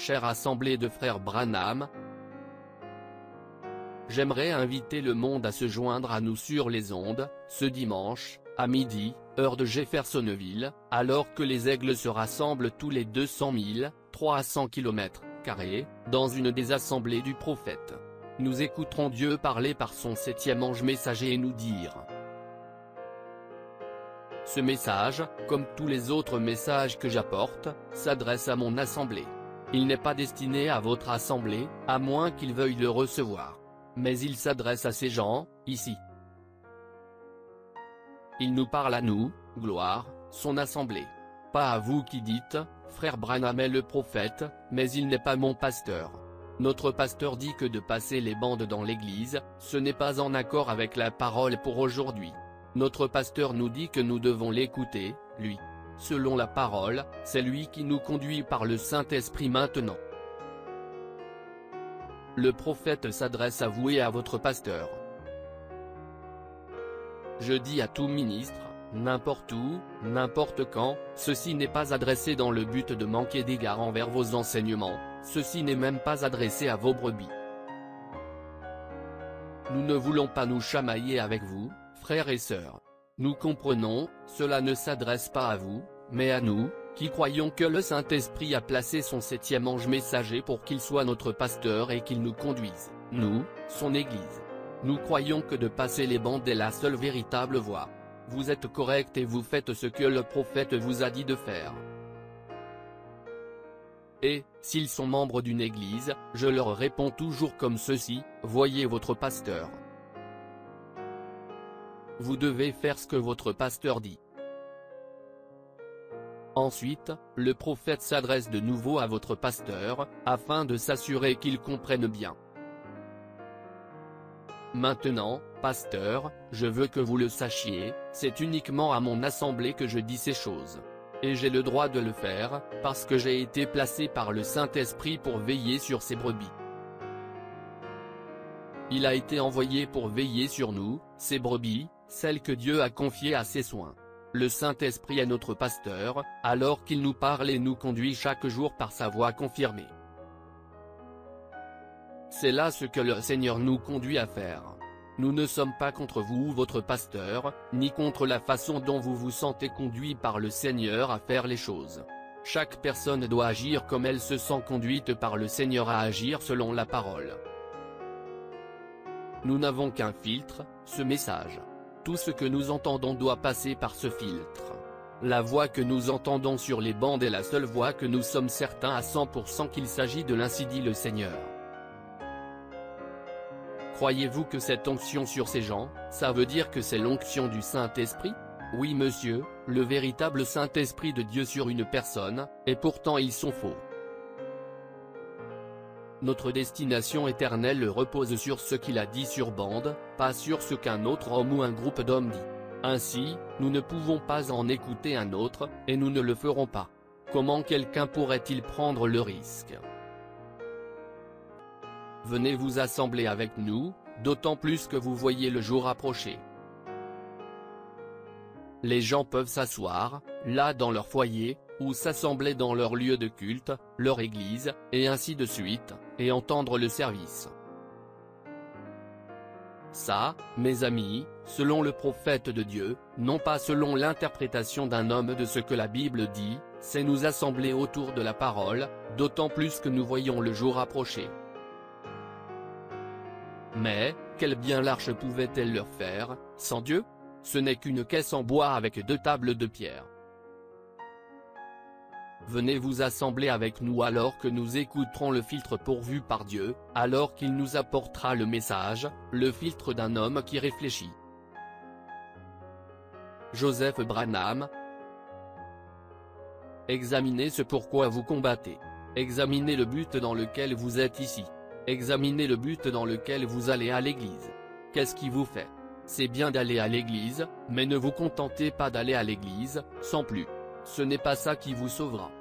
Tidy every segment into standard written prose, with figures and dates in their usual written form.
chère assemblée de frères Branham. J'aimerais inviter le monde à se joindre à nous sur les ondes, ce dimanche, à midi, heure de Jeffersonville, alors que les aigles se rassemblent tous les 200 000, 300 km², dans une des assemblées du prophète. Nous écouterons Dieu parler par son 7e ange messager et nous dire. Ce message, comme tous les autres messages que j'apporte, s'adresse à mon assemblée. Il n'est pas destiné à votre assemblée, à moins qu'il veuille le recevoir. Mais il s'adresse à ces gens, ici. Il nous parle à nous, gloire, son assemblée. Pas à vous qui dites, frère Branham est le prophète, mais il n'est pas mon pasteur. Notre pasteur dit que de passer les bandes dans l'église, ce n'est pas en accord avec la parole pour aujourd'hui. Notre pasteur nous dit que nous devons l'écouter, lui. Selon la parole, c'est lui qui nous conduit par le Saint-Esprit maintenant. Le prophète s'adresse à vous et à votre pasteur. Je dis à tout ministre, n'importe où, n'importe quand, ceci n'est pas adressé dans le but de manquer d'égard envers vos enseignements, ceci n'est même pas adressé à vos brebis. Nous ne voulons pas nous chamailler avec vous, frères et sœurs. Nous comprenons, cela ne s'adresse pas à vous, mais à nous, qui croyons que le Saint-Esprit a placé son 7e ange messager pour qu'il soit notre pasteur et qu'il nous conduise, nous, son Église. Nous croyons que de passer les bandes est la seule véritable voie. Vous êtes correct et vous faites ce que le prophète vous a dit de faire. Et, s'ils sont membres d'une église, je leur réponds toujours comme ceci, voyez votre pasteur. Vous devez faire ce que votre pasteur dit. Ensuite, le prophète s'adresse de nouveau à votre pasteur, afin de s'assurer qu'il comprenne bien. Maintenant, pasteur, je veux que vous le sachiez, c'est uniquement à mon assemblée que je dis ces choses. Et j'ai le droit de le faire, parce que j'ai été placé par le Saint-Esprit pour veiller sur ses brebis. Il a été envoyé pour veiller sur nous, ses brebis, celles que Dieu a confiées à ses soins. Le Saint-Esprit est notre pasteur, alors qu'il nous parle et nous conduit chaque jour par sa voix confirmée. C'est là ce que le Seigneur nous conduit à faire. Nous ne sommes pas contre vous ou votre pasteur, ni contre la façon dont vous vous sentez conduit par le Seigneur à faire les choses. Chaque personne doit agir comme elle se sent conduite par le Seigneur à agir selon la parole. Nous n'avons qu'un filtre, ce message. Tout ce que nous entendons doit passer par ce filtre. La voix que nous entendons sur les bandes est la seule voix que nous sommes certains à 100% qu'il s'agit de l'ainsi dit le Seigneur. Croyez-vous que cette onction sur ces gens, ça veut dire que c'est l'onction du Saint-Esprit? Oui monsieur, le véritable Saint-Esprit de Dieu sur une personne, et pourtant ils sont faux. Notre destination éternelle repose sur ce qu'il a dit sur bande, pas sur ce qu'un autre homme ou un groupe d'hommes dit. Ainsi, nous ne pouvons pas en écouter un autre, et nous ne le ferons pas. Comment quelqu'un pourrait-il prendre le risque? Venez vous assembler avec nous, d'autant plus que vous voyez le jour approcher. Les gens peuvent s'asseoir, là dans leur foyer, ou s'assembler dans leur lieu de culte, leur église, et ainsi de suite, et entendre le service. Ça, mes amis, selon le prophète de Dieu, non pas selon l'interprétation d'un homme de ce que la Bible dit, c'est nous assembler autour de la parole, d'autant plus que nous voyons le jour approcher. Mais, quel bien l'arche pouvait-elle leur faire, sans Dieu? Ce n'est qu'une caisse en bois avec 2 tables de pierre. Venez vous assembler avec nous alors que nous écouterons le filtre pourvu par Dieu, alors qu'il nous apportera le message, le filtre d'un homme qui réfléchit. Joseph Branham. Examinez ce pourquoi vous combattez. Examinez le but dans lequel vous êtes ici. Examinez le but dans lequel vous allez à l'église. Qu'est-ce qui vous fait? C'est bien d'aller à l'église, mais ne vous contentez pas d'aller à l'église, sans plus. Ce n'est pas ça qui vous sauvera.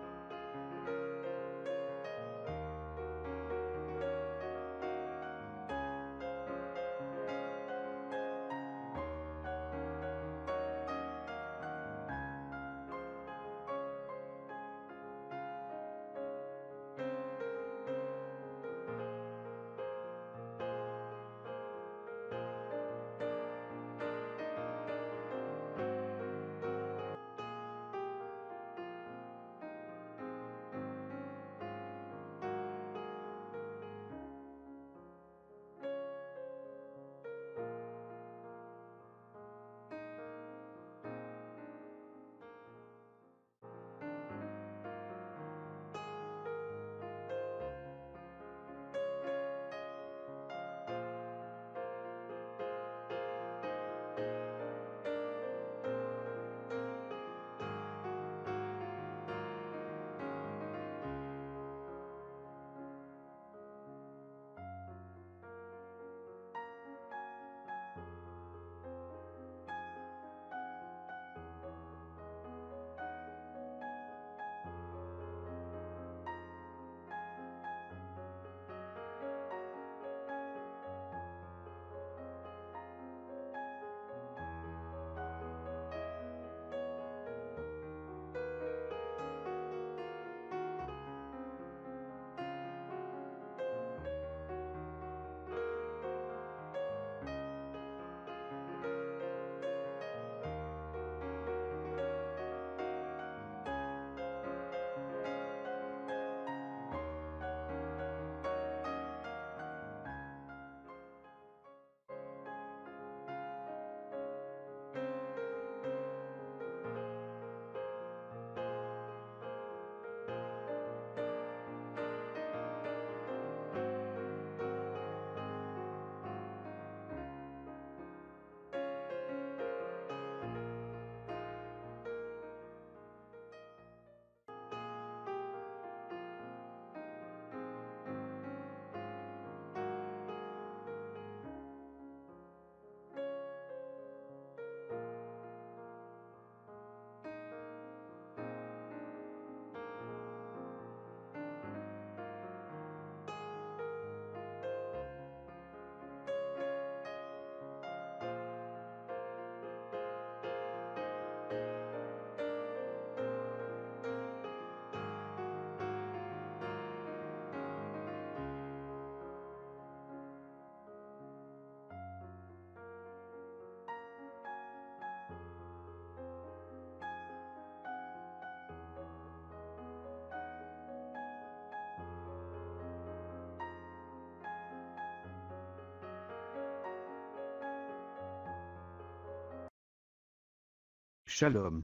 Shalom.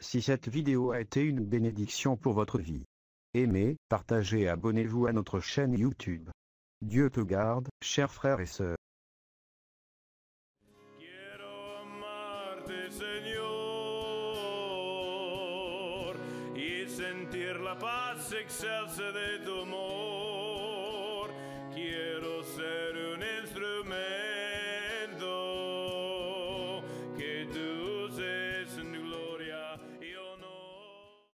Si cette vidéo a été une bénédiction pour votre vie, aimez, partagez et abonnez-vous à notre chaîne YouTube. Dieu te garde, chers frères et sœurs. Quiero amarte, Señor, y sentir la paz excelsa de tu amor.